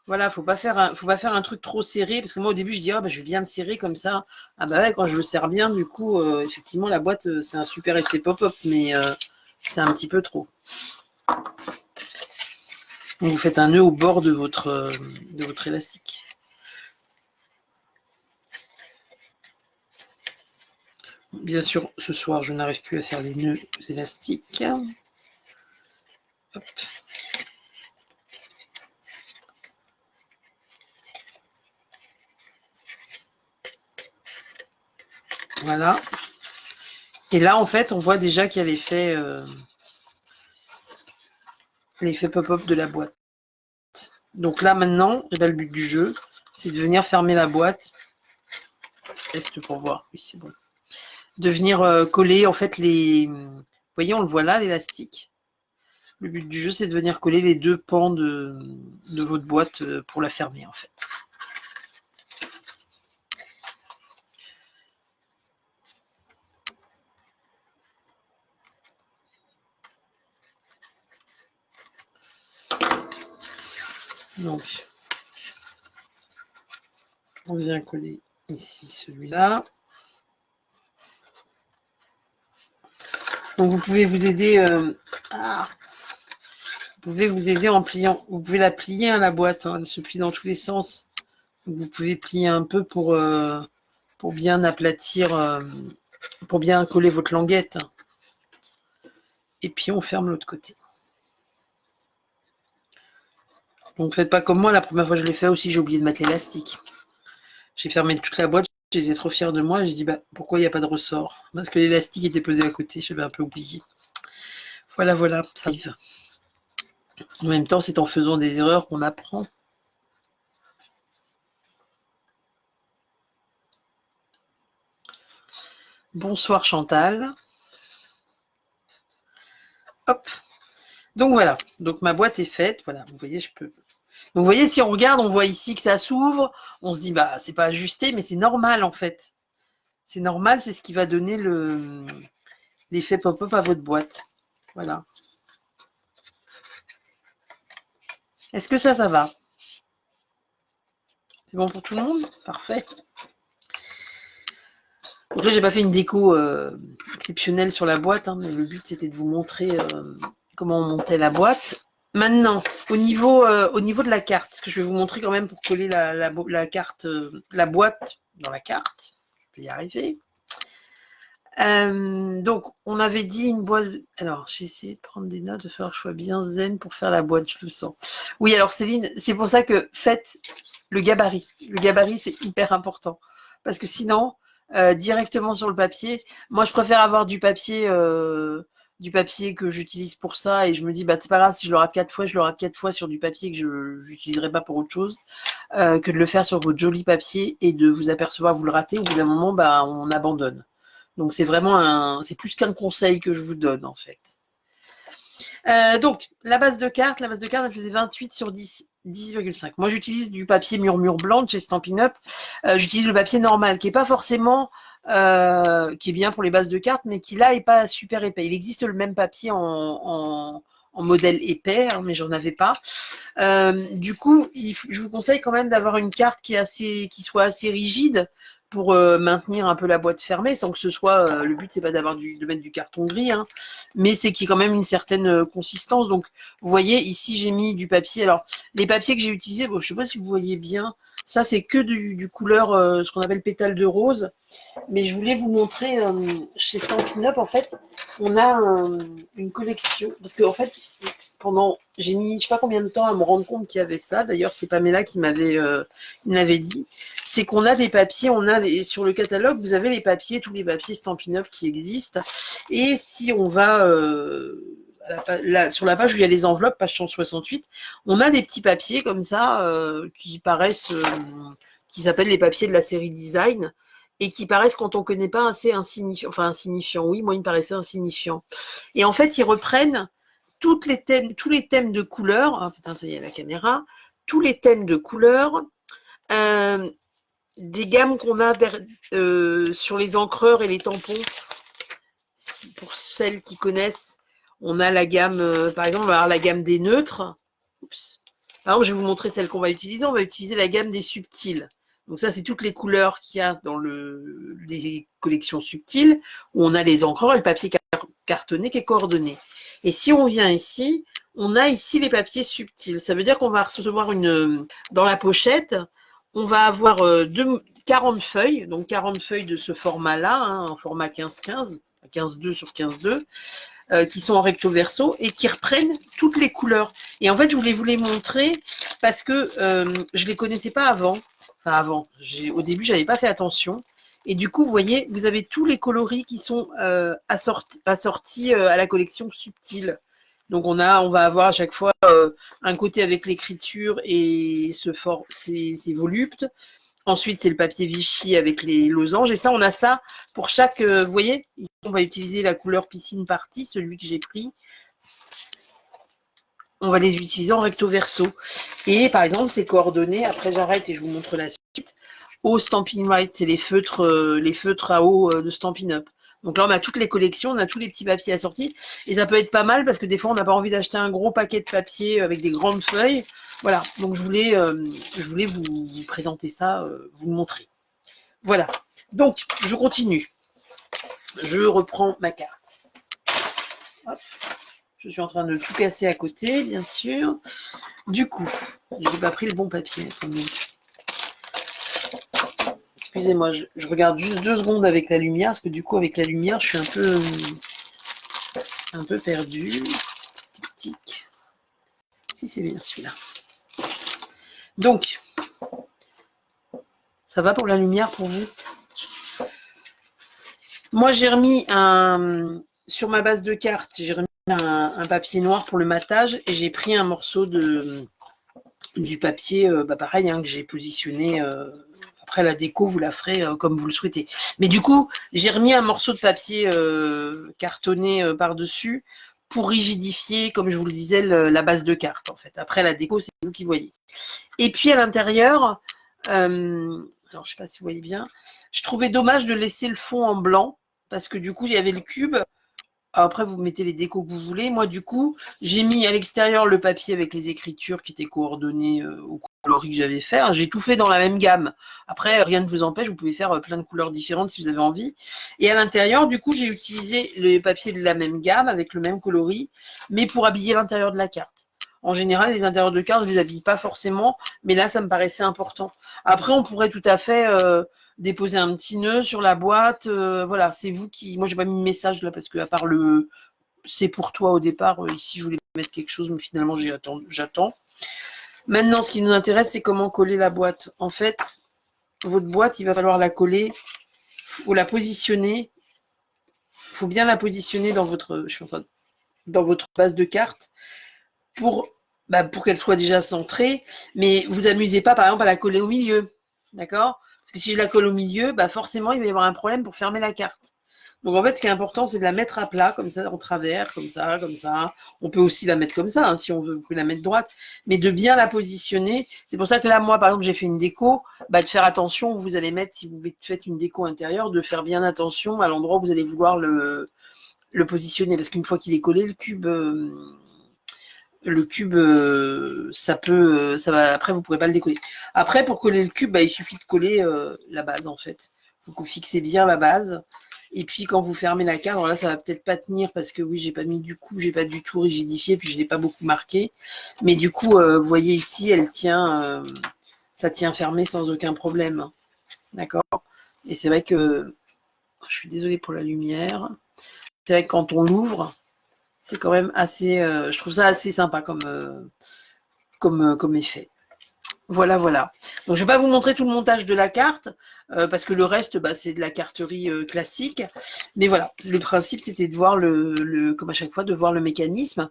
Speaker 1: voilà, faut pas faire un truc trop serré. Parce que moi, au début, je dis, je vais bien me serrer comme ça. Ah bah ouais, quand je me serre bien, du coup, effectivement, la boîte, c'est un super effet pop-up. Mais c'est un petit peu trop. Donc, vous faites un nœud au bord de votre élastique. Bien sûr, ce soir, je n'arrive plus à faire les nœuds élastiques. Hop. Voilà. Et là, en fait, on voit déjà qu'il y a l'effet pop-up de la boîte. Donc là, maintenant, le but du jeu, c'est de venir fermer la boîte. Test pour voir. Oui, c'est bon. De venir coller, en fait, vous voyez, on le voit là, l'élastique. Le but du jeu, c'est de venir coller les deux pans de votre boîte pour la fermer, en fait. Donc, on vient coller ici celui-là. Donc, vous pouvez vous aider. Vous pouvez vous aider en pliant. Vous pouvez la plier, hein, la boîte. Hein, elle se plie dans tous les sens. Donc, vous pouvez plier un peu pour bien aplatir, pour bien coller votre languette. Et puis, on ferme l'autre côté. Donc, faites pas comme moi. La première fois que je l'ai fait aussi, j'ai oublié de mettre l'élastique. J'ai fermé toute la boîte. J'étais trop fière de moi. J'ai dit, bah, pourquoi il n'y a pas de ressort? Parce que l'élastique était posé à côté. J'avais un peu oublié. Voilà, voilà, ça arrive. En même temps, c'est en faisant des erreurs qu'on apprend. Bonsoir Chantal. Hop. Donc voilà. Donc ma boîte est faite. Voilà. Vous voyez, je peux. Donc vous voyez, si on regarde, on voit ici que ça s'ouvre. On se dit, bah, c'est pas ajusté, mais c'est normal en fait. C'est normal, c'est ce qui va donner l'effet pop-up à votre boîte. Voilà. Est-ce que ça va? C'est bon pour tout le monde? Parfait. Donc là, j'ai pas fait une déco exceptionnelle sur la boîte, hein, mais le but c'était de vous montrer comment on montait la boîte. Maintenant, au niveau de la carte, ce que je vais vous montrer quand même pour coller la carte, la boîte dans la carte. Je vais y arriver. Donc, on avait dit une boîte. Alors, j'ai essayé de prendre des notes, de faire un choix bien zen pour faire la boîte, je le sens. Oui, alors Céline, c'est pour ça que faites le gabarit. Le gabarit, c'est hyper important. Parce que sinon, directement sur le papier, moi, je préfère avoir du papier que j'utilise pour ça. Et je me dis, bah, c'est pas grave, si je le rate 4 fois, je le rate 4 fois sur du papier que je n'utiliserai pas pour autre chose, que de le faire sur votre joli papier et de vous apercevoir que vous le ratez. Au bout d'un moment, bah, on abandonne. Donc, c'est vraiment c'est plus qu'un conseil que je vous donne, en fait. Donc, la base de carte, elle faisait 28 sur 10,5. Moi, j'utilise du papier murmure blanc de chez Stampin' Up. J'utilise le papier normal, qui est pas forcément, qui est bien pour les bases de cartes, mais qui là est pas super épais. Il existe le même papier en modèle épais, hein, mais j'en avais pas. Du coup, je vous conseille quand même d'avoir une carte qui soit assez rigide pour maintenir un peu la boîte fermée, sans que ce soit, le but c'est pas de mettre du carton gris, hein, mais c'est qu'il y ait quand même une certaine consistance. Donc vous voyez ici j'ai mis du papier. Alors les papiers que j'ai utilisés, bon, je sais pas si vous voyez bien, ça c'est que du couleur, ce qu'on appelle pétale de rose, mais je voulais vous montrer chez Stampin' Up, en fait on a une collection, parce que en fait j'ai mis je sais pas combien de temps à me rendre compte qu'il y avait ça. D'ailleurs c'est Pamela qui m'avait dit, c'est qu'on a des papiers, sur le catalogue, vous avez tous les papiers Stampin' Up qui existent. Et si on va sur la page où il y a les enveloppes, page 168, on a des petits papiers comme ça qui s'appellent les papiers de la série Design et qui paraissent, quand on ne connaît pas, assez insignifiants. Enfin, insignifiants, oui, moi, ils me paraissaient insignifiants. Et en fait, ils reprennent tous les thèmes de couleurs. Ah, putain, ça y est, la caméra. Tous les thèmes de couleurs. Des gammes qu'on a sur les encreurs et les tampons. Pour celles qui connaissent, on a la gamme, par exemple, on va avoir la gamme des neutres. Oups. Par exemple, je vais vous montrer celle qu'on va utiliser. On va utiliser la gamme des subtils. Donc ça, c'est toutes les couleurs qu'il y a dans les collections subtiles, où on a les encreurs et le papier cartonné qui est coordonné. Et si on vient ici, on a ici les papiers subtils. Ça veut dire qu'on va recevoir dans la pochette, on va avoir 40 feuilles, donc 40 feuilles de ce format-là, hein, en format 15-15, 15-2 sur 15-2, qui sont en recto verso et qui reprennent toutes les couleurs. Et en fait, je voulais vous les montrer parce que je ne les connaissais pas avant. Enfin, au début, je n'avais pas fait attention. Et du coup, vous voyez, vous avez tous les coloris qui sont assortis à la collection subtile. Donc, on va avoir à chaque fois un côté avec l'écriture et ces voluptes. Ensuite, c'est le papier Vichy avec les losanges. Et ça, on a ça pour chaque... vous voyez, ici, on va utiliser la couleur piscine partie, celui que j'ai pris. On va les utiliser en recto verso. Et par exemple, c'est coordonné, après j'arrête et je vous montre la suite, au Stampin' Right, c'est les feutres à eau de Stampin' Up. Donc là, on a toutes les collections, on a tous les petits papiers assortis. Et ça peut être pas mal parce que des fois, on n'a pas envie d'acheter un gros paquet de papier avec des grandes feuilles. Voilà, donc je voulais vous présenter ça, vous le montrer. Voilà, donc je continue. Je reprends ma carte. Hop. Je suis en train de tout casser à côté, bien sûr. Du coup, je n'ai pas pris le bon papier. Excusez-moi, je regarde juste 2 secondes avec la lumière, parce que du coup, avec la lumière, je suis un peu perdue. Tic, tic. Si c'est bien celui-là. Donc, ça va pour la lumière pour vous? Moi, j'ai remis sur ma base de cartes, j'ai remis un papier noir pour le matage et j'ai pris un morceau du papier, pareil, hein, que j'ai positionné. Après, la déco, vous la ferez comme vous le souhaitez. Mais du coup, j'ai remis un morceau de papier cartonné par-dessus pour rigidifier, comme je vous le disais, la base de carte, en fait. Après, la déco, c'est vous qui voyez. Et puis, à l'intérieur, alors, je ne sais pas si vous voyez bien, je trouvais dommage de laisser le fond en blanc, parce que du coup, il y avait le cube. Après, vous mettez les décos que vous voulez. Moi, du coup, j'ai mis à l'extérieur le papier avec les écritures qui étaient coordonnées au coloris que j'avais fait. J'ai tout fait dans la même gamme. Après, rien ne vous empêche, vous pouvez faire plein de couleurs différentes si vous avez envie. Et à l'intérieur, du coup, j'ai utilisé le papier de la même gamme avec le même coloris, mais pour habiller l'intérieur de la carte. En général, les intérieurs de cartes, je les habille pas forcément, mais là, ça me paraissait important. Après, on pourrait tout à fait déposer un petit nœud sur la boîte. Voilà, c'est vous qui. Moi, j'ai pas mis de message là parce que à part le c'est pour toi au départ, ici je voulais mettre quelque chose, mais finalement j'attends. Maintenant, ce qui nous intéresse, c'est comment coller la boîte. En fait, votre boîte, il va falloir la coller, faut la positionner. Il faut bien la positionner dans votre, dans votre base de cartes pour qu'elle soit déjà centrée. Mais vous amusez pas, par exemple, à la coller au milieu. D'accord? Parce que si je la colle au milieu, forcément, il va y avoir un problème pour fermer la carte. Donc en fait, ce qui est important, c'est de la mettre à plat, comme ça, en travers, comme ça, comme ça. On peut aussi la mettre comme ça, hein, si on veut, vous pouvez la mettre droite, mais de bien la positionner. C'est pour ça que là, moi, par exemple, j'ai fait une déco, de faire attention où vous allez mettre, si vous faites une déco intérieure, de faire bien attention à l'endroit où vous allez vouloir le positionner, parce qu'une fois qu'il est collé, le cube, ça va. Après, vous pourrez pas le décoller. Après, pour coller le cube, il suffit de coller la base en fait. Il faut que vous fixez bien la base. Et puis quand vous fermez la carte, alors là, ça va peut-être pas tenir parce que oui, j'ai pas mis du coup, j'ai pas du tout rigidifié, puis je l'ai pas beaucoup marqué. Mais du coup, vous voyez ici, elle tient, ça tient fermé sans aucun problème. D'accord. Et c'est vrai que je suis désolée pour la lumière. C'est vrai que quand on l'ouvre, c'est quand même assez. Je trouve ça assez sympa comme effet. Voilà, voilà. Donc, je ne vais pas vous montrer tout le montage de la carte, parce que le reste, c'est de la carterie classique. Mais voilà, le principe, c'était de voir comme à chaque fois, de voir le mécanisme.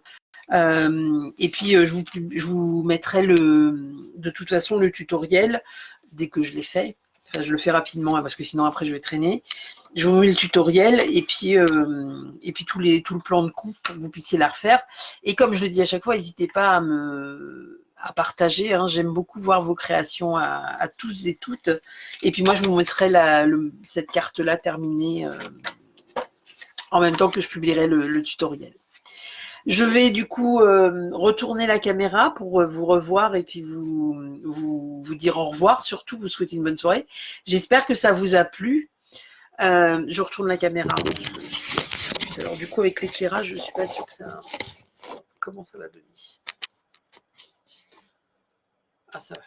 Speaker 1: Et puis, je vous mettrai de toute façon le tutoriel dès que je l'ai fait. Enfin, je le fais rapidement, hein, parce que sinon, après, je vais traîner. Je vous mets le tutoriel et puis tout le plan de coupe pour que vous puissiez la refaire. Et comme je le dis à chaque fois, n'hésitez pas à partager. Hein. J'aime beaucoup voir vos créations à tous et toutes. Et puis moi, je vous mettrai cette carte-là terminée en même temps que je publierai le tutoriel. Je vais du coup retourner la caméra pour vous revoir et puis vous dire au revoir. Surtout, vous souhaiter une bonne soirée. J'espère que ça vous a plu. Je retourne la caméra. Alors du coup, avec l'éclairage, je ne suis pas sûre que ça... Comment ça va donner? Ah, ça va.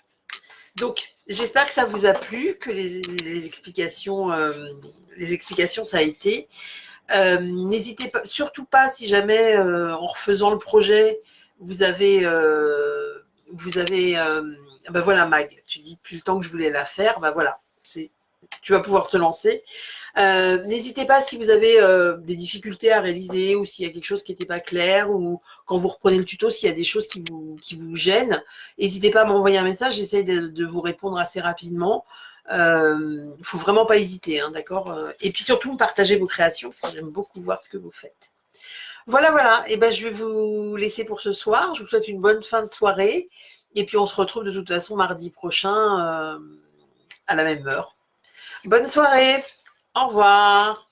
Speaker 1: Donc, j'espère que ça vous a plu, que les explications, ça a été. N'hésitez pas, surtout pas, si jamais, en refaisant le projet, vous avez... voilà, Mag, tu dis depuis le temps que je voulais la faire, voilà, tu vas pouvoir te lancer. N'hésitez pas si vous avez des difficultés à réaliser ou s'il y a quelque chose qui n'était pas clair ou quand vous reprenez le tuto, s'il y a des choses qui vous gênent, n'hésitez pas à m'envoyer un message, j'essaie de vous répondre assez rapidement. Il ne faut vraiment pas hésiter, hein, d'accord? Et puis surtout, partagez vos créations parce que j'aime beaucoup voir ce que vous faites. Voilà, voilà. Et je vais vous laisser pour ce soir. Je vous souhaite une bonne fin de soirée. Et puis, on se retrouve de toute façon mardi prochain à la même heure. Bonne soirée. Au revoir.